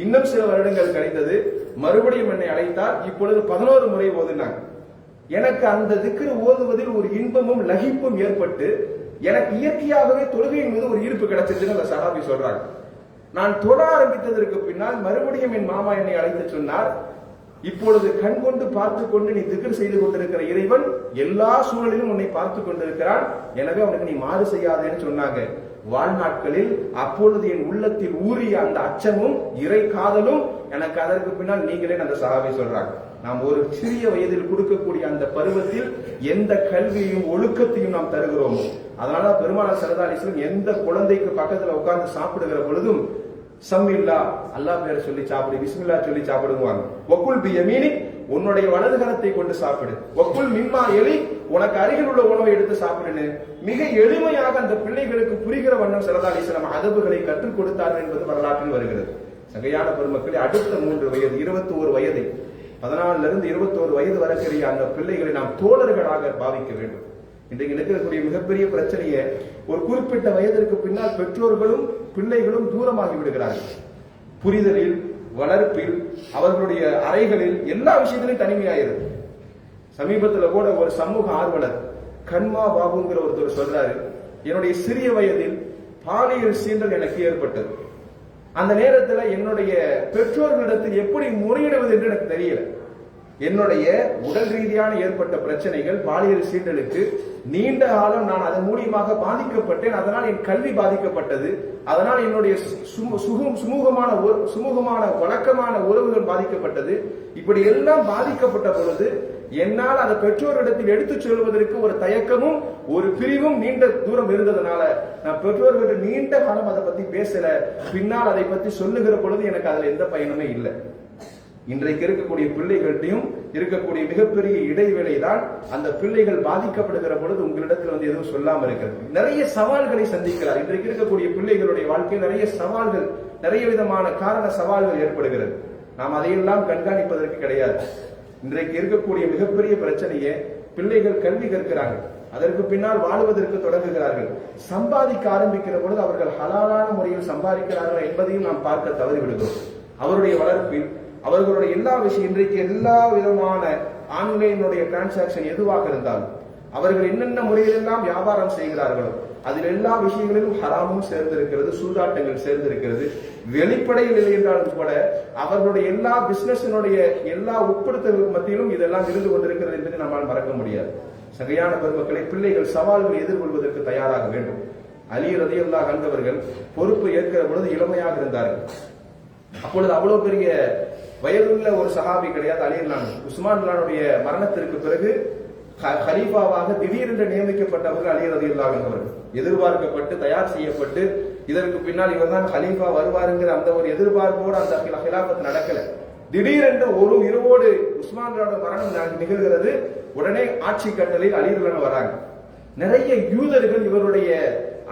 இன்னும் சில வருடங்கள் கழிந்தது, மறுபடியும் என்னை அழைத்தார், இப்பொழுது 11 முறை ஓதுனாங்க. எனக்கு அந்த திக்ர் ஓதுவதில் ஒரு இன்பமும் லகிப்பும் ஏற்பட்டு எனக்கு இயற்கையாகவே தொழுகையின் மீது ஒரு ஈர்ப்பு கிடைச்சிருச்சுன்னு அந்த சஹாபி சொல்றாங்க. நான் தொழ ஆரம்பித்ததற்கு பின்னால் மறுபடியும் என் மாமா என்னை அழைத்து சொன்னார், இப்பொழுது கண் கொண்டு பார்த்து கொண்டு நீ திக்ர் செய்து கொண்டிருக்கிற இறைவன் எல்லா சூழலிலும் உன்னை பார்த்து கொண்டிருக்கிறான், எனவே அவனுக்கு நீ மாறு செய்யாதேன்னு சொன்னாங்க. வாழ்நாட்களில் அப்பொழுது என் உள்ளத்தில் ஊறிய அந்த அச்சமும் இறை காதலும் எனக்கு அதற்கு பின்னால் நீங்களே அந்த சஹாபி சொல்றாங்க. நாம் ஒரு சிறிய வயதில் கொடுக்கக்கூடிய அந்த பருவத்தில் எந்த கல்வியையும் ஒழுக்கத்தையும் நாம் தருகிறோமோ, அதனால பெருமானார் ஸல்லல்லாஹு அலைஹி வஸல்லம் எந்த குழந்தைக்கு பக்கத்துல உட்கார்ந்து சாப்பிடுகிற பொழுதும் சம்மில்லா, அல்லாஹ் பேரை சொல்லி சாப்பிடு, பிஸ்மில்லா சொல்லி சாப்பிடுவாங்க. வக்குல் பி யமீனிக், உன்னுடைய வலது கரத்தை கொண்டு சாப்பிடு. வக்குல் மிம்மா எலி, உனக்கு அருகில் உள்ள உணவை எடுத்து சாப்பிடுன்னு மிக எளிமையாக அந்த பிள்ளைகளுக்கு புரிகிற வண்ணம் ஸல்லல்லாஹு அலைஹி வஸல்லம் அதபுகளை கற்றுக் கொடுத்தார்கள் என்பது வரலாற்றில் வருகிறது. சங்கையான பெருமக்களே, அடுத்த 3 வயது 21 வயது 14 இருந்து 21 வயது வரக்கூடிய அந்த பிள்ளைகளை நாம் தோழர்களாக பாவிக்க வேண்டும். இன்றைக்கு இருக்கக்கூடிய மிகப்பெரிய பிரச்சனையை, ஒரு குறிப்பிட்ட வயதிற்கு பின்னால் பெற்றோர்களும் பிள்ளைகளும் தூரமாகி விடுகிறார்கள். புரிதலில், வளர்ப்பில், அவர்களுடைய அறைகளில் எல்லா விஷயத்திலும் தனிமையாயிருக்கு. சமீபத்தில் கூட ஒரு சமூக ஆர்வலர் கண்மா பாபுங்கிற ஒருத்தர் சொல்றாரு, என்னுடைய சிறிய வயதில் பாலியல் சீண்டல் எனக்கு ஏற்பட்டது. அந்த நேரத்தில் என்னுடைய பெற்றோர்களிடத்தில் எப்படி முறையிடுவது என்று எனக்கு தெரியல. என்னுடைய உடல் ரீதியான ஏற்பட்ட பிரச்சனைகள், பாலியல் சீண்டலுக்கு நீண்ட காலம் நான் அதன் மூலியமாக பாதிக்கப்பட்டேன். அதனால் என் கல்வி பாதிக்கப்பட்டது. அதனால் என்னுடைய சுமூகமான வழக்கமான உறவுகள் பாதிக்கப்பட்டது. இப்படி எல்லாம் பாதிக்கப்பட்ட பொழுது என்னால் அந்த பெற்றோரிடத்தில் எடுத்துச் சொல்வதற்கு ஒரு தயக்கமும் ஒரு பிரிவும் நீண்ட தூரம் இருந்ததுனால நான் பெற்றோர்களிடம் நீண்ட காலம் அதை பத்தி பேசல. பின்னால் அதை பத்தி சொல்லுகிற பொழுது எனக்கு அதுல எந்த பயனுமே இல்லை. இன்றைக்கு இருக்கக்கூடிய பிள்ளைகள்டையும் இருக்கக்கூடிய மிகப்பெரிய இடைவேளை தான் அந்த பிள்ளைகள் பாதிக்கப்படுகிற பொழுது உங்களிடத்தில் எதுவும் சொல்லாம இருக்கிறது. நிறைய சவால்களை சந்திக்கிறார். இன்றைக்கு இருக்கக்கூடிய பிள்ளைகளுடைய வாழ்க்கையில் நிறைய சவால்கள், நிறைய விதமான காரண சவால்கள் ஏற்படுகிறது. நாம் அதையெல்லாம் கண்காணிப்பதற்கு கிடையாது. இன்றைக்கு இருக்கக்கூடிய மிகப்பெரிய பிரச்சனையே, பிள்ளைகள் கல்வி கற்கிறாங்க, அதற்கு பின்னால் வாழ்வதற்கு தொடங்குகிறார்கள். சம்பாதிக்க ஆரம்பிக்கிற பொழுது அவர்கள் ஹலாலான முறையில் சம்பாதிக்கிறார்கள் என்பதையும் நாம் பார்க்க தவறி விடுகிறோம். அவருடைய வளர்ப்பில் அவர்களுடைய எல்லா விஷயம், இன்றைக்கு எல்லா விதமான ஆன்லைனுடைய டிரான்சாக்சன் எதுவாக இருந்தாலும் அவர்கள் என்னென்ன முறையிலெல்லாம் வியாபாரம் செய்கிறார்களோ அதில் எல்லா விஷயங்களிலும் ஹராமும் சேர்ந்திருக்கிறது, சூதாட்டங்கள் சேர்ந்திருக்கிறது. வெளிப்படையில் இல்லை என்றாலும் கூட அவர்களுடைய எல்லா பிசினஸினுடைய எல்லா உட்படுத்தல்கள் மத்தியிலும் இதெல்லாம் இருந்து கொண்டிருக்கிறது என்பதை நம்மால் மறக்க முடியாது. சகையான பெருமக்களை, பிள்ளைகள் சவால்களை எதிர்கொள்வதற்கு தயாராக வேண்டும். அலி ரலியல்லாஹு அன்ஹு அவர்கள் பொறுப்பு ஏற்கிற பொழுது இளமையாக இருந்தார்கள். அப்பொழுது அவ்வளவு பெரிய வயதுள்ள ஒரு சஹாபி கிடையாது அலி ரலியல்லாஹு அன்ஹு. உஸ்மான் ரலியல்லாஹுடைய மரணத்திற்கு பிறகு ஹலீஃபாவாக திடீரென்று நியமிக்கப்பட்டவர்கள் அலி ரலியல்லாஹு அன்ஹு அவர்கள். எதிர்பார்க்கப்பட்டு தயார் செய்யப்பட்டு இதற்கு பின்னால் இவர்தான் ஹலீஃபா வருவாருங்கிற அந்த ஒரு எதிர்பார்ப்போடு அந்த ஹிலாஃபத் நடக்கல. திடீரென்று ஒரு இரவோடு உஸ்மான் ரலியல்லாஹு மரணம் நிகழ்கிறது. உடனே ஆட்சி கட்டளையில் அலி ரலியல்லாஹு அன்ஹு வராங்க. நிறைய யூதர்கள் இவருடைய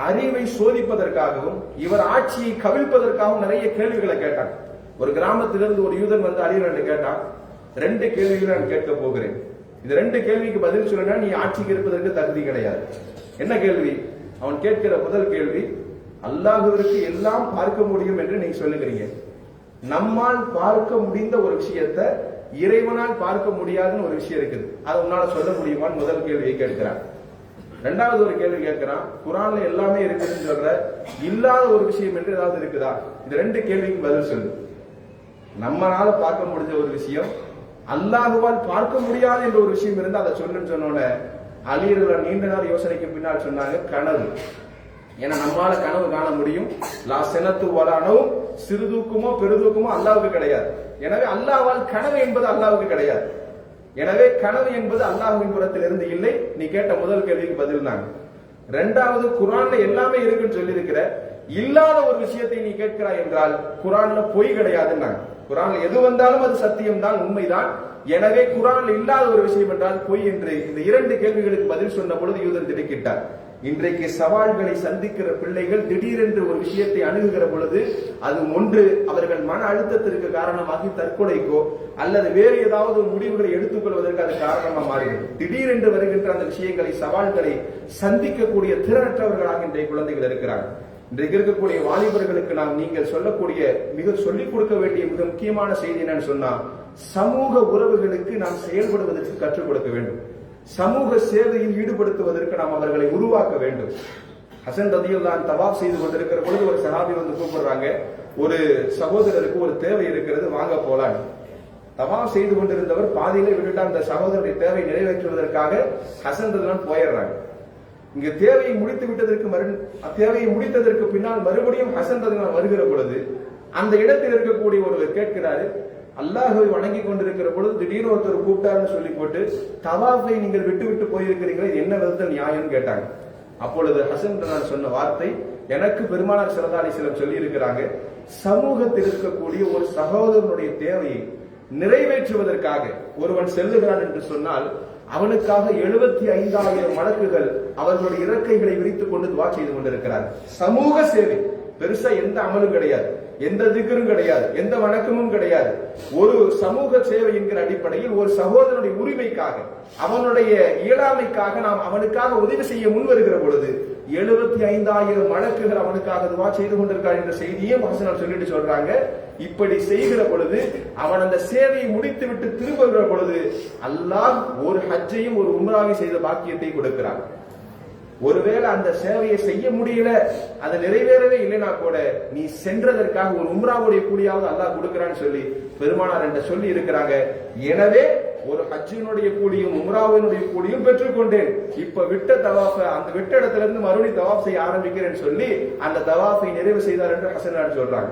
அறிவை சோதிப்பதற்காகவும் இவர் ஆட்சியை கவிழ்ப்பதற்காகவும் நிறைய கேள்விகளை கேட்டாங்க. ஒரு கிராமத்திலிருந்து ஒரு யூதன் வந்து அலி ரலியல்லாஹு கேட்டான், 2 கேள்விகளை நான் கேட்க போகிறேன், இந்த 2 கேள்விக்கு பதில் சொல்லுனா நீ ஆட்சிக்கு இருப்பதற்கு தகுதி கிடையாது. என்ன கேள்வி? அவன் கேட்கிற முதல் கேள்வி, அல்லாஹ்விற்கு எல்லாம் பார்க்க முடியும் என்று நீங்க சொல்லுகிறீங்க, நம்மால் பார்க்க முடிந்த ஒரு விஷயத்தை இறைவனால் பார்க்க முடியாதுன்னு ஒரு விஷயம் இருக்குது, அதை உன்னால சொல்ல முடியுமான்னு முதல் கேள்வியை கேட்கிறான். 2வது ஒரு கேள்வி கேட்கிறான், குர்ஆன்ல எல்லாமே இருக்குதுன்னு சொல்ற, இல்லாத ஒரு விஷயம் என்று ஏதாவது இருக்குதா? இந்த 2 கேள்விக்கு பதில் சொல்லு. நம்மளால பார்க்க முடிஞ்ச ஒரு விஷயம், அல்லாஹுவால் பார்க்க முடியாது என்ற ஒரு விஷயம் இருந்தா அதை சொல்லுன்னு சொன்னோன்னே அலி ரலியல்லாஹு நீண்ட நாள் யோசனைக்கு பின்னால் சொன்னாங்க, கனவு. ஏன்னா நம்மளால கனவு காண முடியும். லா செனத்து வலானவும், சிறுதூக்கமோ பெருதூக்கமோ அல்லாஹ்வுக்கு கிடையாது. எனவே அல்லாஹ்வால் கனவு என்பது அல்லாஹ்வுக்கு கிடையாது. எனவே கனவு என்பது அல்லாஹ்வின் புறத்தில் இருந்து இல்லை. நீ கேட்ட முதல் கேள்விக்கு பதில் தான். 2வது, குர்ஆன்ல எல்லாமே இருக்குன்னு சொல்லி இருக்கிற, இல்லாத ஒரு விஷயத்தை நீ கேட்கிறாய் என்றால் குர்ஆன்ல பொய் கிடையாதுன்னாங்க. குர்ஆன்ல எது வந்தாலும் அது சத்தியம்தான், உண்மைதான். எனவே குர்ஆன்ல இல்லாத ஒரு விஷயம் என்றால் பொய் என்று இந்த 2 கேள்விகளுக்கு பதில் சொன்ன பொழுது யூதன் திடுக்கிட்டார். இன்றைக்கு சவால்களை சந்திக்கிற பிள்ளைகள் திடீரென்று ஒரு விஷயத்தை அணுகுகிற பொழுது அது ஒன்று அவர்கள் மன அழுத்தத்திற்கு காரணமாகி தற்கொலைக்கோ அல்லது வேறு ஏதாவது முடிவுகளை எடுத்துக்கொள்வதற்கு அது காரணமாக மாறுகிறது. திடீரென்று வருகின்ற அந்த விஷயங்களை, சவால்களை சந்திக்கக்கூடிய திறனற்றவர்களாக இன்றைய குழந்தைகள் இருக்கிறாங்க. இன்றைக்கு இருக்கக்கூடிய வாலிபர்களுக்கு நாம் நீங்கள் சொல்லக்கூடிய சொல்லிக் கொடுக்க வேண்டிய மிக முக்கியமான செய்தி என்னன்னு சொன்னா, சமூக உறவுகளுக்கு நாம் செயல்படுவதற்கு கற்றுக் கொடுக்க வேண்டும். சமூக சேவையில் ஈடுபடுத்துவதற்கு நாம் அவர்களை உருவாக்க வேண்டும். ஹசன் ரலியல்லாஹு தவாப் செய்து கொண்டிருக்கிற பொழுது ஒரு சஹாபி வந்து கூப்பிடுறாங்க, ஒரு சகோதரருக்கு ஒரு தேவை இருக்கிறது, வாங்க போலாம். தவாப் செய்து கொண்டிருந்தவர் பாதியிலே விட்டுட்டு அந்த சகோதரருடைய தேவை நிறைவேற்றுவதற்காக ஹசன் ரலியல்லாஹு போயிடுறாங்க. இங்க தேவையை முடித்ததற்கு பின்னால் மறுபடியும் ஹசன் ரலியல்லாஹு வருகிற பொழுது அந்த இடத்தில் இருக்கக்கூடிய ஒருவர் கேட்கிறாரு, அல்லாஹ்வை வணங்கி கொண்டிருக்கிற பொழுது திடீர்னு ஒருத்தர் கூப்பிட்டாருன்னு சொல்லி போட்டு தவாஃபை நீங்கள் விட்டு விட்டு போயிருக்கிறீங்களே, என்ன விதத்தில் நியாயம் கேட்டாங்க. அப்பொழுது ஹசன் ரலியல்லாஹு சொன்ன வார்த்தை, எனக்கு பெருமானார் ஸல்லல்லாஹு அலைஹி வஸல்லம் சொல்லி இருக்கிறாங்க, சமூகத்தில் இருக்கக்கூடிய ஒரு சகோதரனுடைய தேவையை நிறைவேற்றுவதற்காக ஒருவன் செல்லுகிறான் என்று சொன்னால் அவனுக்காக 75,000 மலக்குகள் அவர்களுடைய இறக்கைகளை விரித்துக் கொண்டு துஆ செய்து கொண்டிருக்கிறார். சமூக சேவை பெருசா எந்த அமலும் கிடையாது, எந்த திக்ரும் கிடையாது, எந்த வணக்கமும் கிடையாது. ஒரு சமூக சேவை என்கிற அடிப்படையில் ஒரு சகோதரனுடைய உரிமைக்காக, அவனுடைய இயலாமைக்காக நாம் அவனுக்காக உதவி செய்ய முன் வருகிற பொழுது 75,000 மலக்குகள் அவனுக்காக துஆ செய்து கொண்டிருக்கார் என்ற செய்தியும் ஹசன் சொல்லிட்டு சொல்றாங்க. இப்படி செய்கிற பொழுது அவன் அந்த சேவையை முடித்து விட்டு திரும்புகிற பொழுது அல்லாஹ் ஒரு ஹஜ்ஜையும் ஒரு உம்ராவை செய்த பாக்கியத்தை கொடுக்கிறான். ஒருவேளை அந்த சேவையை செய்ய முடியல, அதை நிறைவேறவே இல்லைனா கூட நீ சென்றதற்காக ஒரு உம்ராவுடைய கூலியாவது அல்லாஹ் கொடுக்கிறான்னு சொல்லி பெருமானார் என்ற சொல்லி இருக்கிறாங்க. எனவே ஒரு ஹஜ்ஜினுடைய கூலியும் உம்ராவினுடைய கூலியும் பெற்றுக்கொண்டேன். இப்ப விட்ட தவாஃப அந்த விட்ட இடத்துல இருந்து மறுபடியும் தவாஃப் செய்ய ஆரம்பிக்கிறேன்னு சொல்லி அந்த தவாஃபை நிறைவு செய்தார் என்று ஹசன் சொல்றாங்க.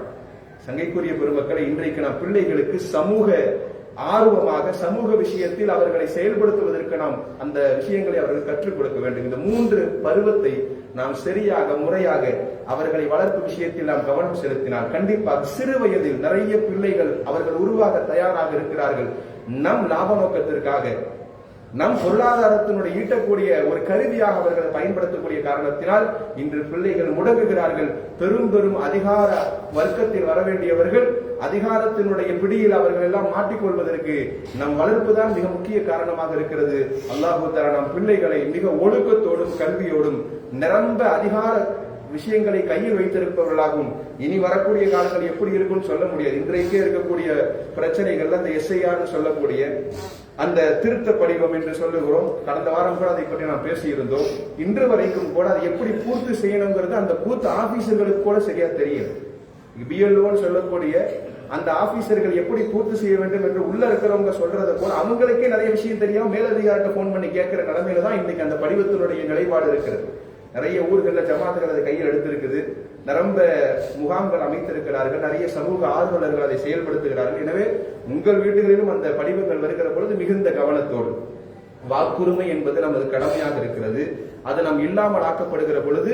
சங்கைக்குரிய பெருமக்களை, இன்றைக்கு நாம் பிள்ளைகளுக்கு சமூக ஆர்வமாக சமூக விஷயத்தில் அவர்களை செயல்படுத்துவதற்கு நாம் அந்த விஷயங்களை அவர்கள் கற்றுக் கொடுக்க வேண்டும். இந்த 3 பருவத்தை நாம் சரியாக முறையாக அவர்களை வளர்ப்பு விஷயத்தில் நாம் கவனம் செலுத்தினால் கண்டிப்பாக சிறு வயதில் நிறைய பிள்ளைகள் அவர்கள் உருவாக தயாராக இருக்கிறார்கள். நம் லாப நோக்கத்திற்காக, நம் பொருளாதாரத்தினுடைய ஈட்டக்கூடிய ஒரு கருவியாக அவர்களை பயன்படுத்தக்கூடிய காரணத்தினால் இன்று பிள்ளைகள் முடங்குகிறார்கள். பெரும் பெரும் அதிகார வர்க்கத்தில் வர வேண்டியவர்கள் அதிகாரத்தினுடைய பிடியில் அவர்கள் எல்லாம் மாட்டிக்கொள்வதற்கு நம் வளர்ப்பு தான் மிக முக்கிய காரணமாக இருக்கிறது. அல்லாஹ் தஆலா நம் பிள்ளைகளை மிக ஒழுக்கத்தோடும் கல்வியோடும் நிரம்ப அதிகார விஷயங்களை கையில் வைத்திருப்பவர்களாகவும், இனி வரக்கூடிய காலங்கள் எப்படி இருக்கும்னு சொல்ல முடியாது. இன்றைக்கே இருக்கக்கூடிய பிரச்சனைகள் அந்த எஸ்ஐஆர் சொல்லக்கூடிய அந்த திருத்த படிவம் என்று சொல்லுகிறோம். கடந்த வாரம் கூட அதை பற்றி நாம் பேசியிருந்தோம். இன்று வரைக்கும் கூட அதை எப்படி பூர்த்தி செய்யணுங்கிறது அந்த பூத் ஆபீசர்களுக்கு கூட சரியா தெரியும். பிஎல்ஓன்னு சொல்லக்கூடிய அந்த ஆபீசர்கள் எப்படி பூர்த்தி செய்ய வேண்டும் என்று உள்ள இருக்கிறவங்க சொல்றதை போல அவங்களுக்கே நிறைய விஷயம் தெரியாம மேலதிகாரிட்ட போன் பண்ணி கேட்கிற நிலைமையில தான் இன்னைக்கு அந்த படிவத்தினுடைய நிலைப்பாடு இருக்கிறது. நிறைய ஊர்களில் ஜமாத்துகள் அதை கையில் எடுத்திருக்குது, நிரம்ப முகாம்கள் அமைத்திருக்கிறார்கள், நிறைய சமூக ஆர்வலர்கள் அதை செயல்படுத்துகிறார்கள். எனவே உங்கள் வீடுகளிலும் அந்த படிவங்கள் வருகிற பொழுது மிகுந்த கவனத்தோடு, வாக்குரிமை என்பது நமது கடமையாக இருக்கிறது. அது நாம் இல்லாமல் ஆக்கப்படுகிற பொழுது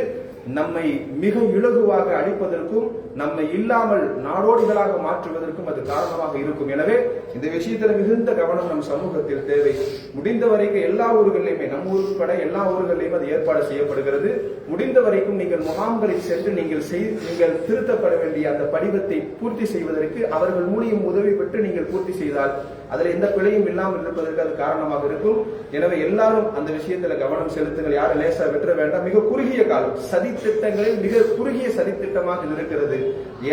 நம்மை மிக இலகுவாக அழிப்பதற்கும் நம்மை இல்லாமல் நாடோடிகளாக மாற்றுவதற்கும் அது காரணமாக இருக்கும். எனவே இந்த விஷயத்துல மிகுந்த கவனம் நம் சமூகத்தில் தேவை. முடிந்த வரைக்கும் எல்லா ஊர்களிலுமே, நம் ஊருக்கு பட எல்லா ஊர்களிலும் அது ஏற்பாடு செய்யப்படுகிறது. முடிந்த வரைக்கும் நீங்கள் முகாம்களில் சென்று நீங்கள் திருத்தப்பட வேண்டிய அந்த படிவத்தை பூர்த்தி செய்வதற்கு அவர்கள் மூலியம் உதவி பெற்று நீங்கள் பூர்த்தி செய்தால் அதில் எந்த பிழையும் இல்லாமல் இருப்பதற்கு அது காரணமாக இருக்கும். எனவே எல்லாரும் அந்த விஷயத்துல கவனம் செலுத்துங்கள். யாரும் லேசா வெற்ற வேண்டாம். மிக குறுகிய காலம் சதி திட்டங்களில் மிக குறுகிய சதி திட்டமாக இருக்கிறது.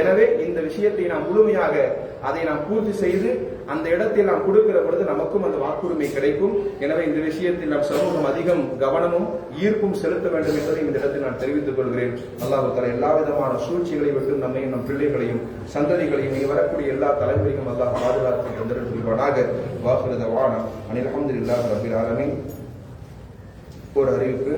எனவே இந்த விஷயத்தை நாம் முழுமையாக அதை நாம் பூர்த்தி செய்து அந்த இடத்தில் நாம் கொடுக்கிற பொழுது நமக்கும் அந்த வாக்குரிமை கிடைக்கும். எனவே இந்த விஷயத்தில் நாம் சமூகம் அதிகம் கவனமும் ஈர்ப்பும் செலுத்த வேண்டும் என்பதை இந்த இடத்தில் நான் தெரிவித்துக் கொள்கிறேன். அல்லாஹ் தஆலா எல்லா விதமான சூழ்ச்சிகளை விட்டு நம்மையும் நம் பிள்ளைகளையும் சந்ததிகளையும் இனி வரக்கூடிய எல்லா தலைமுறையும் அல்லாஹ் பாதுகாத்து தந்தருள் புரிவானாக. வாஹிரு தஅவானா அனில் ஹம்துலில்லாஹி ரப்பில் ஆலமீன். ஒரு அறிவிப்பு.